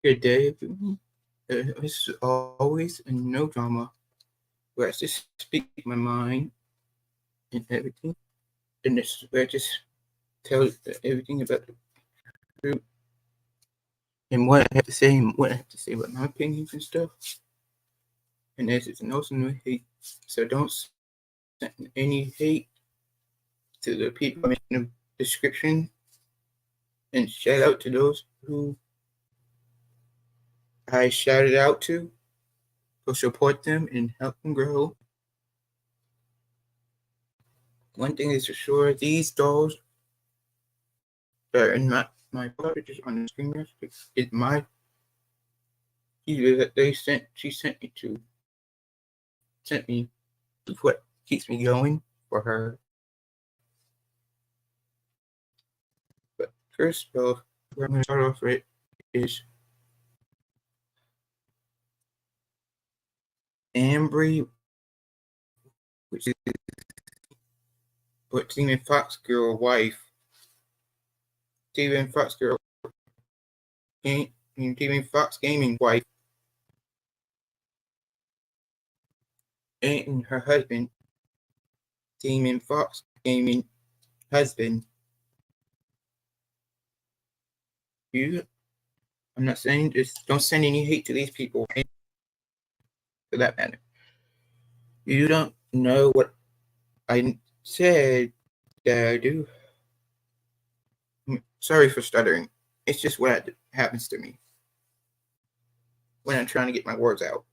Good day, everyone. This is always a no drama where I just speak my mind and everything. And this is where I just tell everything about the group and what I have to say and what I have to say about my opinions and stuff. And this is also no hate. So don't send any hate to the people in the description. And shout out to those who I shouted out to. Go support them and help them grow. One thing is for sure, these dolls that are in my pictures on the screen is my either that sent me what keeps me going for her. But first off, where I'm gonna start off with is Ambry, which is what Demon Fox Girl wife. Demon Fox Gaming wife and her husband, Demon Fox Gaming husband. I'm not saying just don't send any hate to these people for that matter. You don't know what I said that I do. Sorry for stuttering. It's just what happens to me when I'm trying to get my words out.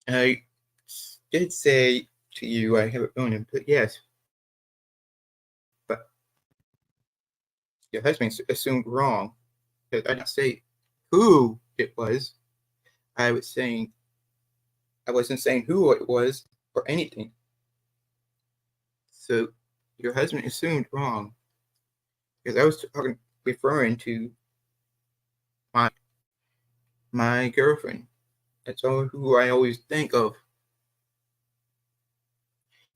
I did say to you I have a phone input, yes. But your husband assumed wrong because I didn't say who it was. I wasn't saying who it was or anything. So your husband assumed wrong because I was referring to my girlfriend. That's all who I always think of.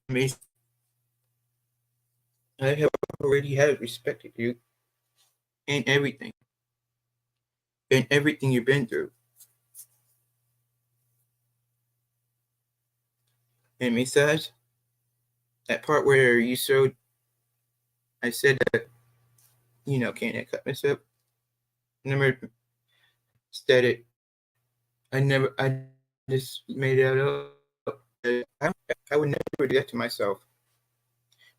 I have already had respected you in everything you've been through. And besides, that part where I said that, can't I cut myself? Never said it. I just made it up. I would never do that to myself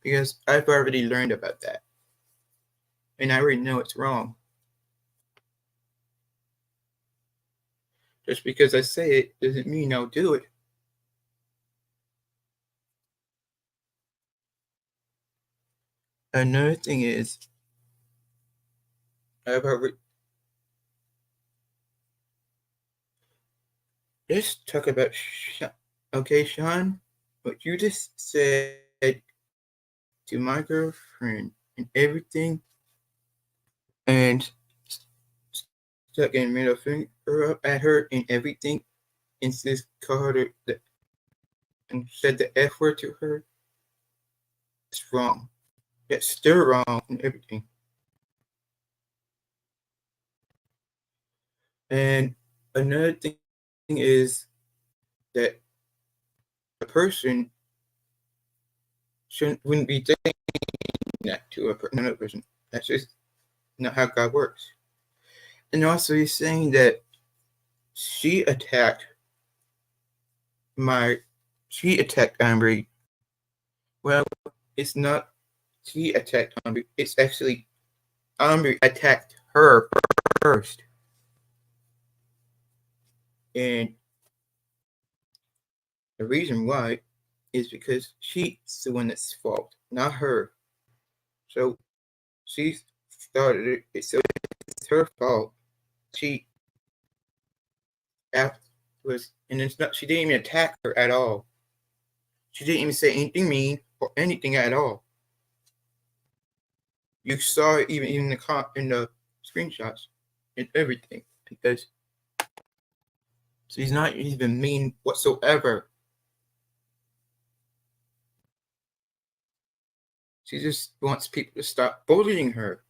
because I've already learned about that. And I already know it's wrong. Just because I say it doesn't mean I'll do it. Another thing is, I've already. Let's talk about okay, Sean, what you just said to my girlfriend and everything, and stuck in middle finger up at her and everything, and just called her and said the F word to her. It's wrong. That's still wrong and everything. And another thing is that a person wouldn't be saying that to another person. That's just not how God works. And also, he's saying that she attacked Ambry. Well, it's not she attacked Ambry. It's actually Ambry attacked her first. And the reason why is because she's the one that's fault, not her. So she started it. So it's her fault. She afterwards, and it's not. She didn't even attack her at all. She didn't even say anything mean or anything at all. You saw it even in the screenshots and everything because she's not even mean whatsoever. She just wants people to stop bullying her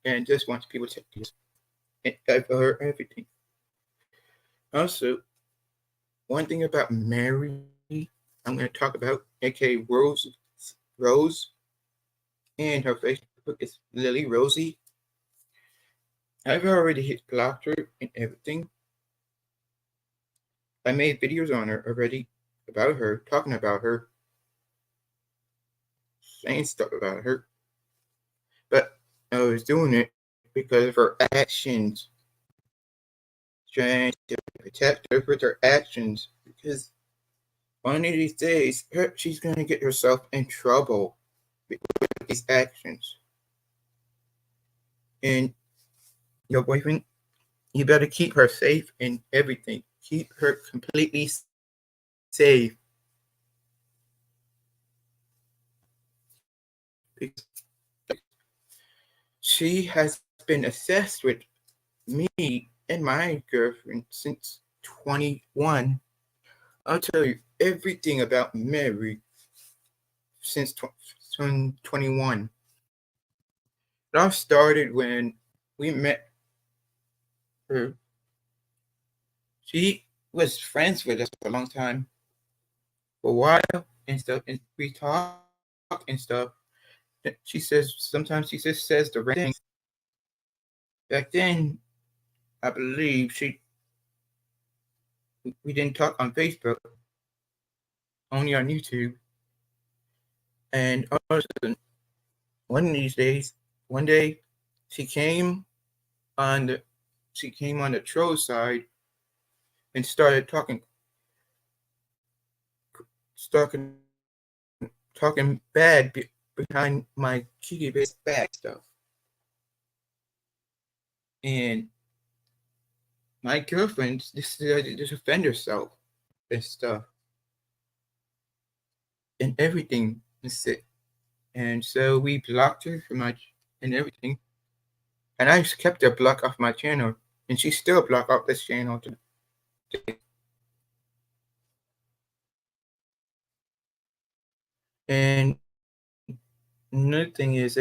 and just wants people to give her everything. Also, one thing about Mary I'm going to talk about, aka Rose, and her Facebook is Lily Rosie. I've already blocked her and everything. I made videos on her already about her, talking about her, saying stuff about her. But I was doing it because of her actions, trying to protect her with her actions. Because one of these days, she's going to get herself in trouble with these actions. And your boyfriend, you better keep her safe in everything. Keep her completely safe. She has been obsessed with me and my girlfriend since 21. I'll tell you everything about Mary since 21. It all started when we met her. She was friends with us for a long time, for a while and stuff, and we talk and stuff. She says sometimes she just says the right things. Back then, I believe we didn't talk on Facebook, only on YouTube. And also, one of these days, one day, she came on the troll side and started talking bad behind my kitty bear's back stuff. And my girlfriend decided to defend herself and stuff and everything. And so we blocked her from and everything. And I kept her blocked off my channel, and she's still blocked off this channel today. And another thing is,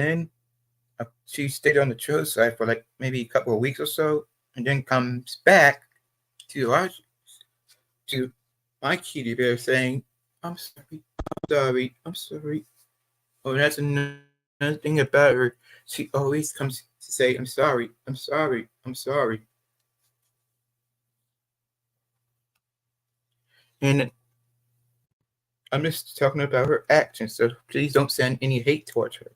she stayed on the troll side for like maybe a couple of weeks or so, and then comes back to my kitty bear saying, "I'm sorry, I'm sorry, I'm sorry." Oh, that's another thing about her. She always comes to say, "I'm sorry, I'm sorry, I'm sorry." And I'm just talking about her actions, so please don't send any hate towards her.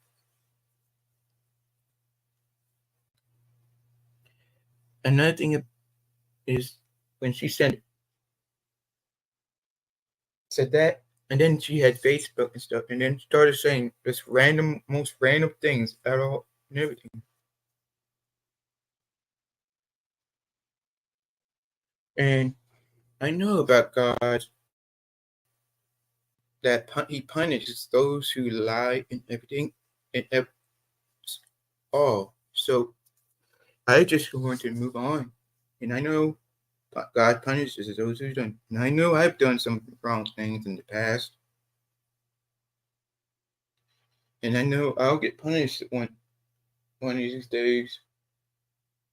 Another thing is when she said that, and then she had Facebook and stuff, and then started saying this most random things at all and everything. And I know about God that He punishes those who lie and everything, and all. So I just want to move on, and I know God punishes those who don't. And I know I've done some wrong things in the past, and I know I'll get punished one of these days.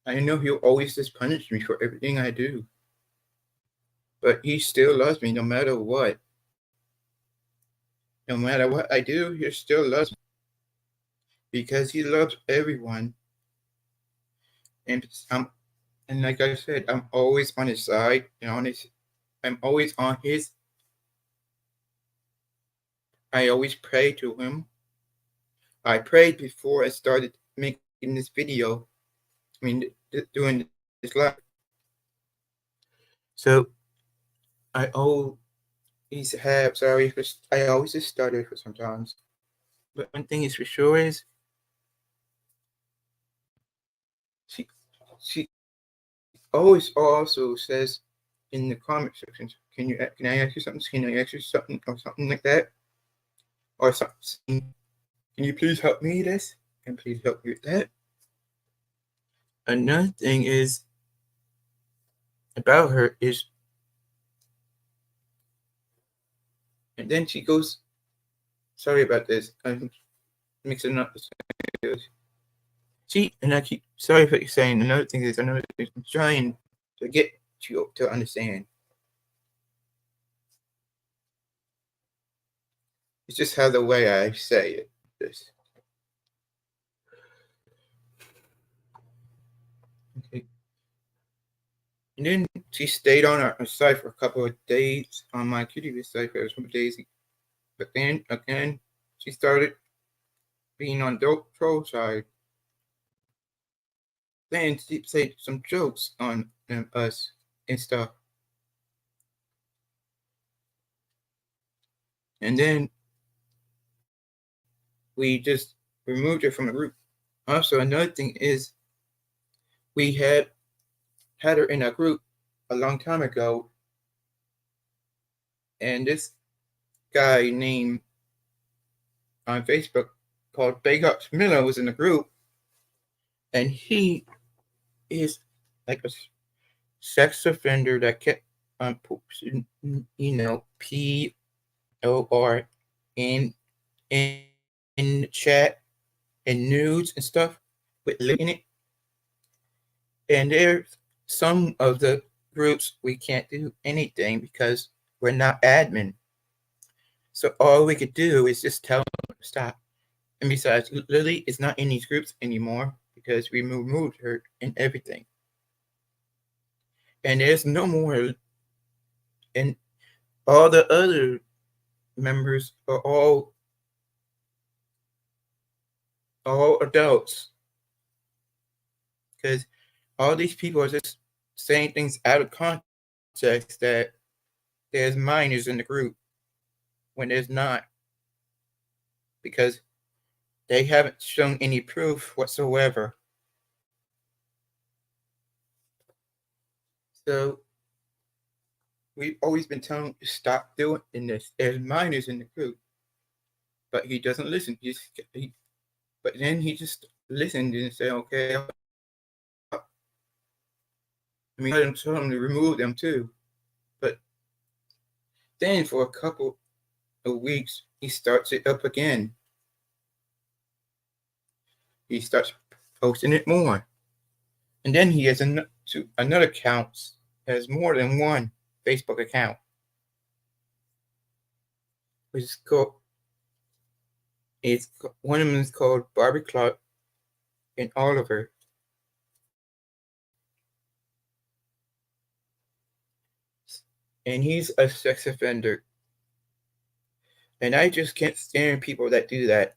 I know He'll always just punish me for everything I do, but He still loves me no matter what. No matter what I do, He still loves me because He loves everyone. And and like I said, I'm always on His side and I'm always on His. I always pray to Him. I prayed before I started making this video. I mean, doing this live. So I always I always just stutter for sometimes. But one thing is for sure is she she always also says in the comment section, can I ask you something? Can I ask you something or something like that? Or something, can you please help me with this? And please help me with that. Another thing is about her is, and then she goes, sorry about this. mixing up the scenarios. See, and I keep sorry for saying another thing is I'm trying to get you to understand. It's just how the way I say it. This. Okay. And then she stayed on our site for a couple of days on my QTV site for a couple of days. But then again, she started being on the troll side. Then she said some jokes on us and stuff. And then we just removed her from the group. Also, another thing is we had her in a group a long time ago, and this guy named on Facebook called Baygops Miller was in the group, and he is like a sex offender that kept on posting, POR in the chat and nudes and stuff with link in it. And there's some of the groups we can't do anything because we're not admin. So all we could do is just tell them to stop. And besides, Lily is not in these groups anymore because we removed her and everything. And there's no more. And all the other members are all adults. Because all these people are just saying things out of context that there's minors in the group when there's not. Because they haven't shown any proof whatsoever. So we've always been telling him to stop doing this. There's minors in the group. But he doesn't listen. But then he just listened and said, okay. I mean, I didn't tell him to remove them too. But then for a couple of weeks, he starts it up again. He starts posting it more. And then he has another account, has more than one Facebook account, which is called, one of them is called Barbie Clark and Oliver. And he's a sex offender. And I just can't stand people that do that.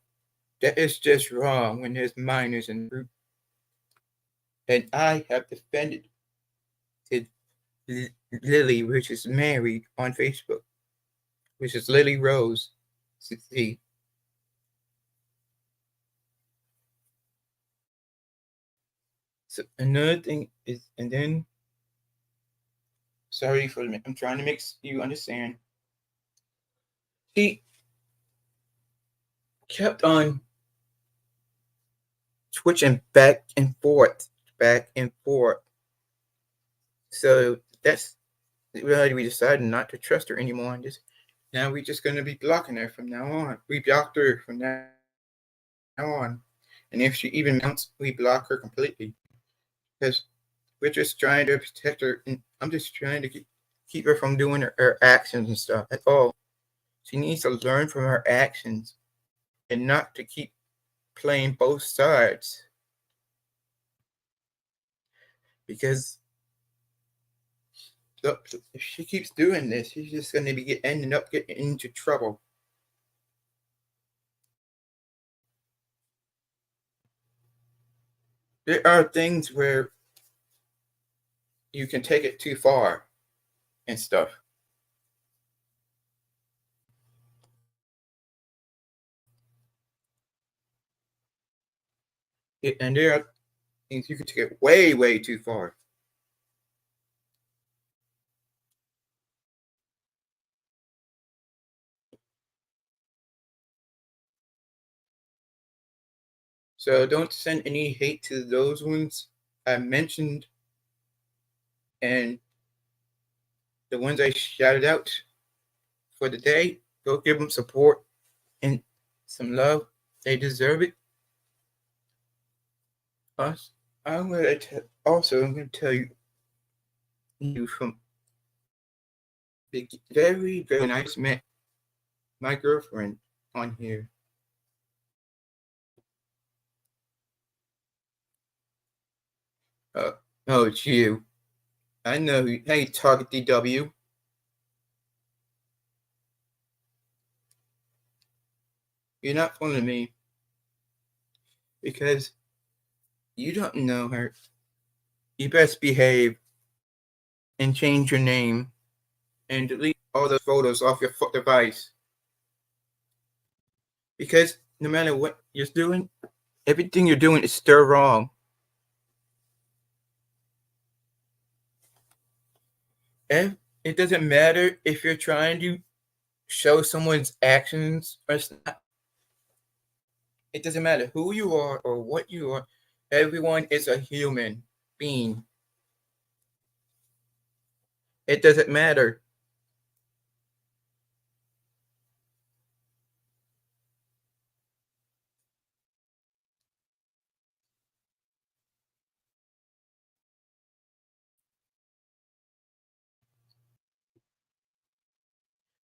That is just wrong when there's minors in the group. And I have defended Lily, which is married on Facebook, which is Lily Rose. See. So another thing is, and then, sorry for the, I'm trying to make you understand. She kept on switching back and forth. So that's really, we decided not to trust her anymore. And now we're just going to be blocking her from now on. We blocked her from now on. And if she even mounts, we block her completely. Because we're just trying to protect her. And I'm just trying to keep her from doing her actions and stuff at all. She needs to learn from her actions and not to keep playing both sides. Because if she keeps doing this, she's just going to be ending up getting into trouble. There are things where you can take it too far and stuff. And there are things you can take it way, way too far. So don't send any hate to those ones I mentioned, and the ones I shouted out for the day. Go give them support and some love. They deserve it. Us. I'm gonna tell you from the very when I just met my girlfriend on here. Uh, oh, it's you. I know you. Hey, Target DW. You're not fooling me because you don't know her. You best behave and change your name and delete all those photos off your device. Because no matter what you're doing, everything you're doing is still wrong. And it doesn't matter if you're trying to show someone's actions or not. It doesn't matter who you are or what you are. Everyone is a human being. It doesn't matter.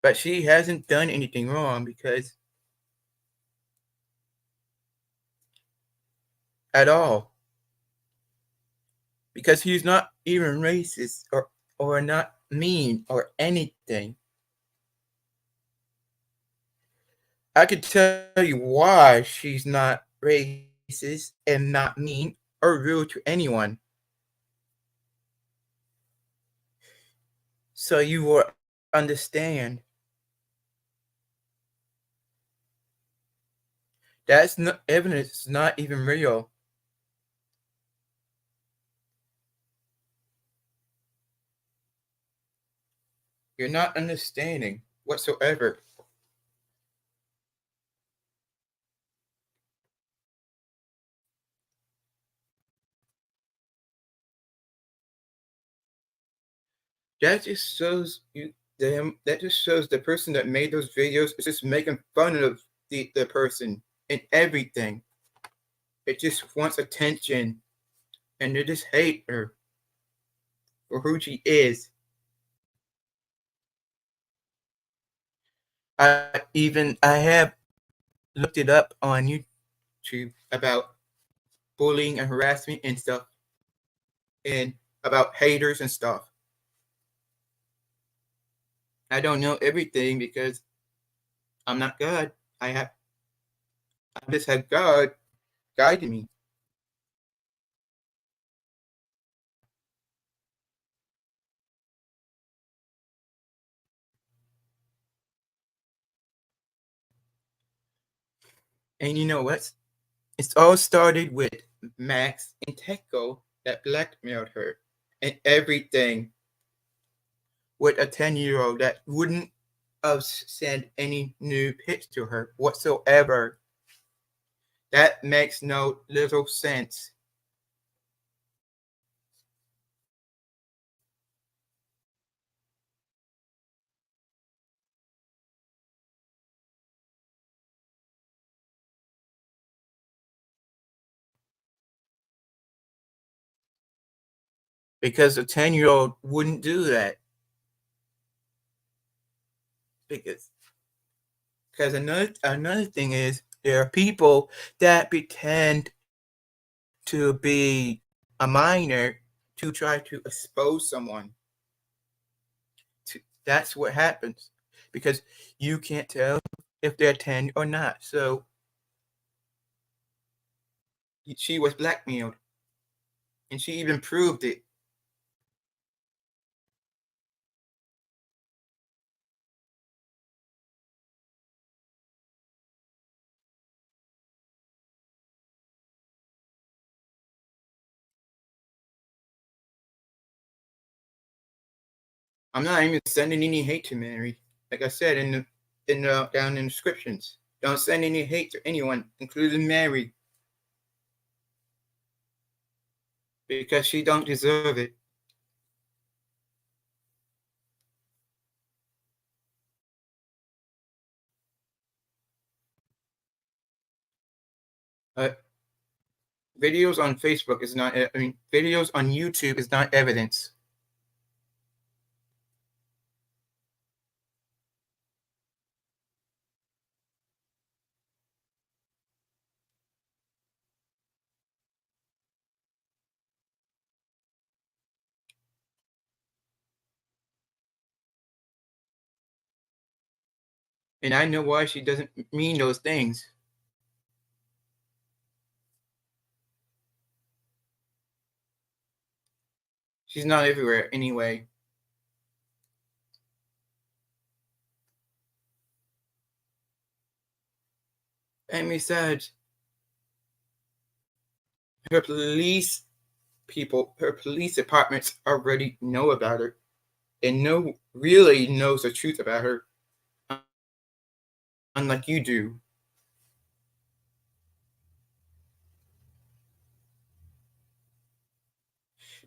But she hasn't done anything wrong because at all. Because he's not even racist or not mean or anything. I could tell you why she's not racist and not mean or rude to anyone. So you will understand. That's not evidence, it's not even real. You're not understanding whatsoever. That just shows you them. That just shows the person that made those videos is just making fun of the person and everything. It just wants attention, and they just hate her for who she is. I have looked it up on YouTube about bullying and harassment and stuff, and about haters and stuff. I don't know everything because I'm not God. I just had God guiding me. And you know what? It's all started with Max and Tekko that blackmailed her and everything with a 10-year-old that wouldn't have sent any new pics to her whatsoever. That makes no little sense. Because a 10-year-old wouldn't do that. Because another thing is there are people that pretend to be a minor to try to expose someone. That's what happens because you can't tell if they're 10 or not. So she was blackmailed and she even proved it. I'm not even sending any hate to Mary. Like I said in the down in the descriptions. Don't send any hate to anyone, including Mary, because she don't deserve it. Videos on Facebook is not. I mean, videos on YouTube is not evidence. And I know why she doesn't mean those things. She's not everywhere anyway. And besides, her police departments already know about her and really knows the truth about her, unlike you do.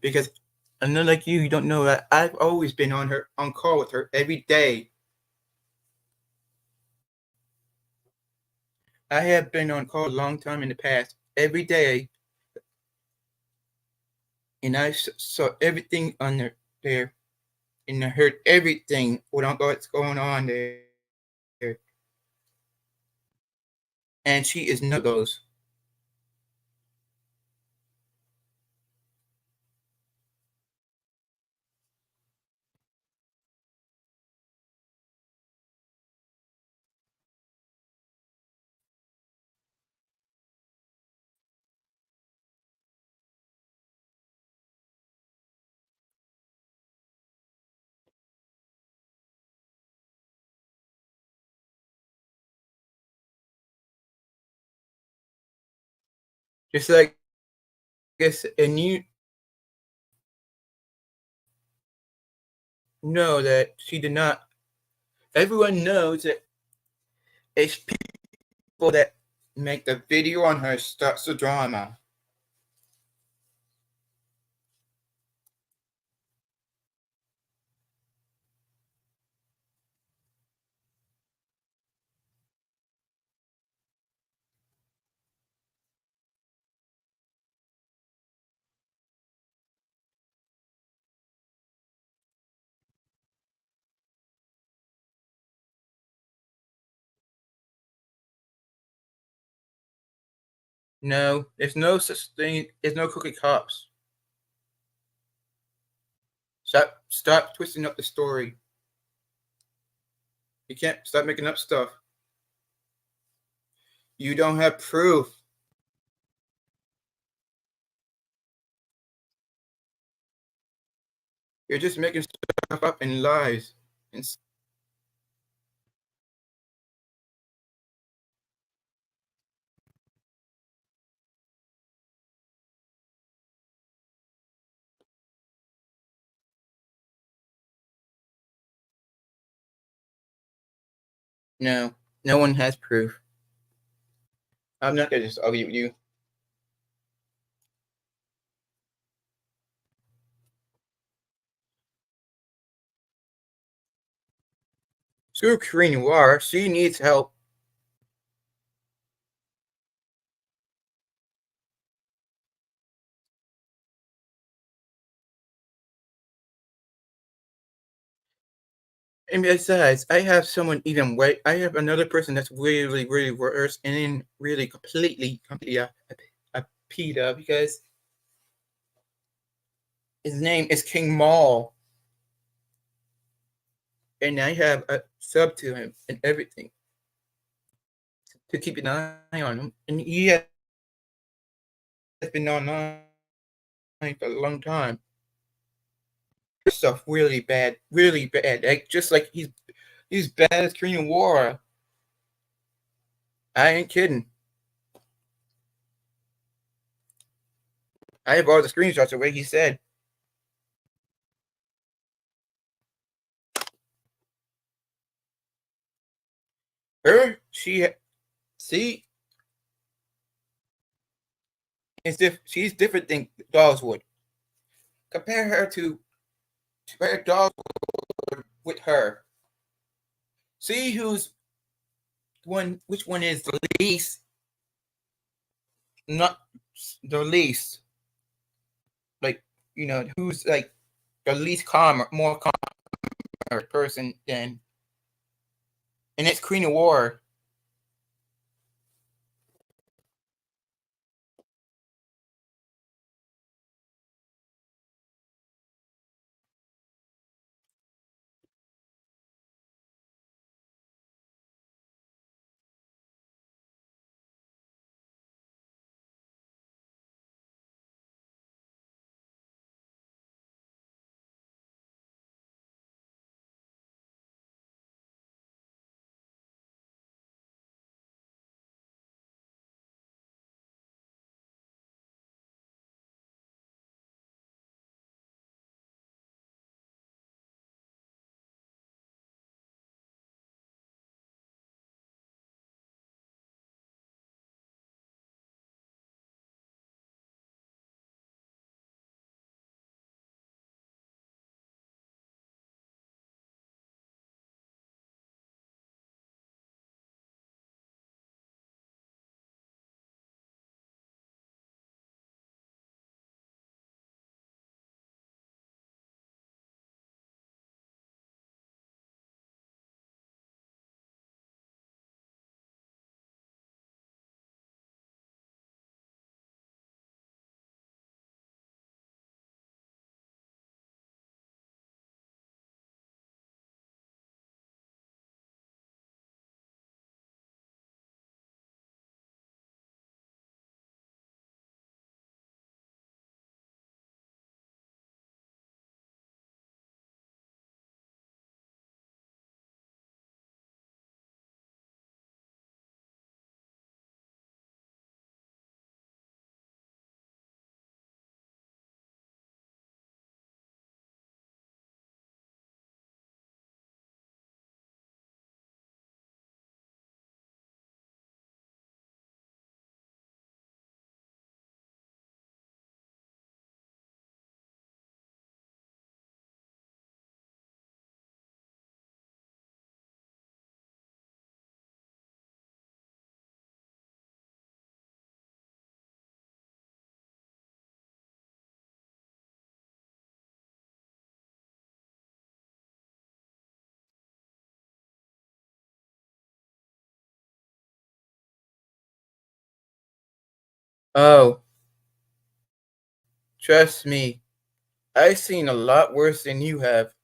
Because unlike you don't know that I've always been on call with her every day. I have been on call a long time in the past, every day, and I saw everything on there, and I heard everything what's going on there. And she is none of those. Just like this, and you know that she did not. Everyone knows that it's people that make the video on her starts the drama. No, there's no such thing. There's no cookie cops. Stop twisting up the story. You can't stop making up stuff. You don't have proof. You're just making stuff up and lies. And no, no one has proof. I'm not gonna just argue with you. Screw Korean War. She needs help. And besides, I have someone even way. I have another person that's really, really worse and really completely a PETA because his name is King Maul, and I have a sub to him and everything to keep an eye on him, and he has been online for a long time. Stuff really bad, like just like he's bad as Korean War. I ain't kidding. I have all the screenshots of what he said. She see, she's different than Daweswood. Compare Daweswood with her. See which one is the least not the least, like, who's like the least calmer, more calmer person than, and it's Queen of War. Oh, trust me, I've seen a lot worse than you have.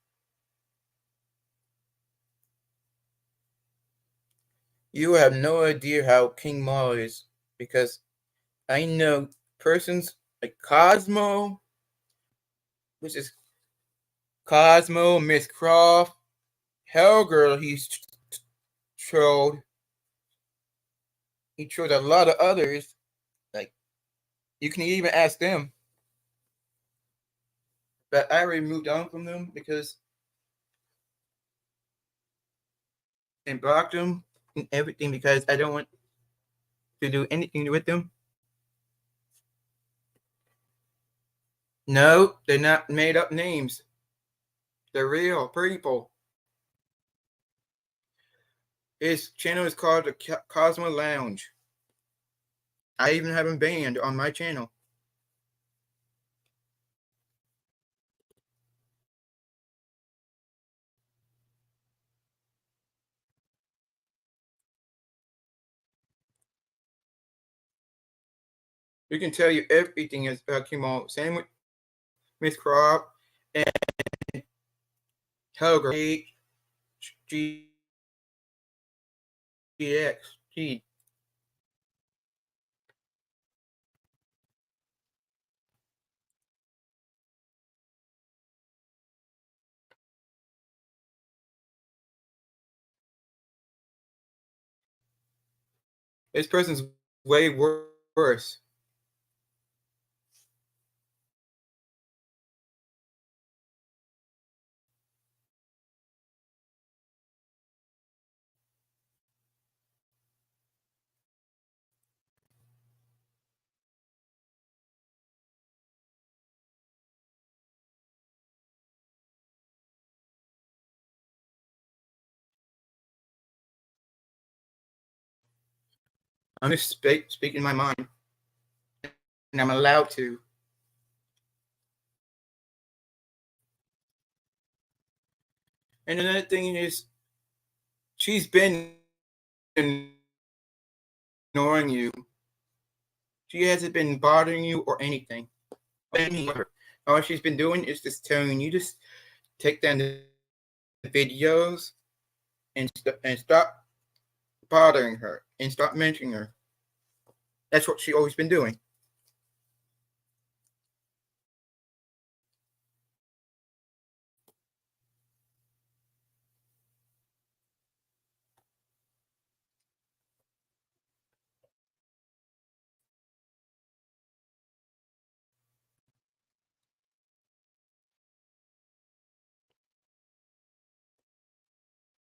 You have no idea how King Maul is, because I know persons like Cosmo, which is Cosmo, Miss Croft, Hellgirl. Trolled. He trolled a lot of others. Like, you can even ask them, but I already moved on from them because and blocked them and everything because I don't want to do anything with them. No, they're not made up names. They're real people. His channel is called the Cosmo Lounge. I even have him banned on my channel. We can tell you everything about Kimon. Same with Miss Croft and Helger. GX. This person's way worse. I'm just speaking my mind. and I'm allowed to. And another thing is, she's been ignoring you. She hasn't been bothering you or anything. All she's been doing is just telling you just take down the videos and stop bothering her and stop mentioning her. That's what she's always been doing.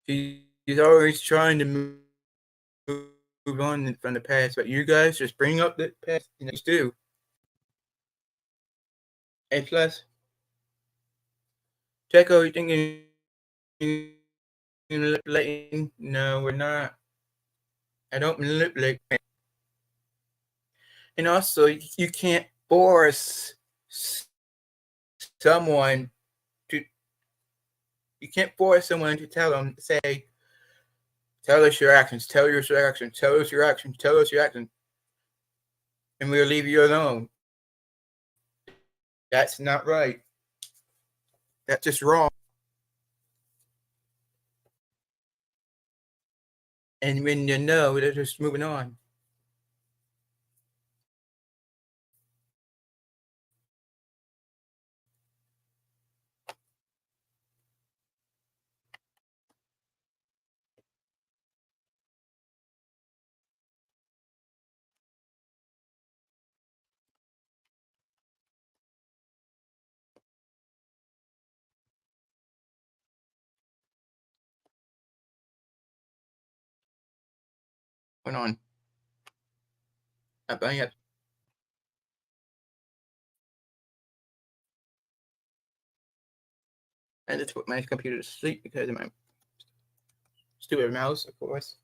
She's always trying to move on from the past, but you guys just bring up the past. You do. And plus, check everything in manipulating. No, we're not. I don't manipulate. And also, you can't force someone to. You can't force someone to tell them, say, tell us your actions, tell us your actions, tell us your actions, tell us your actions, and we'll leave you alone. That's not right. That's just wrong. And when you know, they're just moving on. Hold on. I'm buying it. And just put my computer to sleep because of my stupid mouse, of course.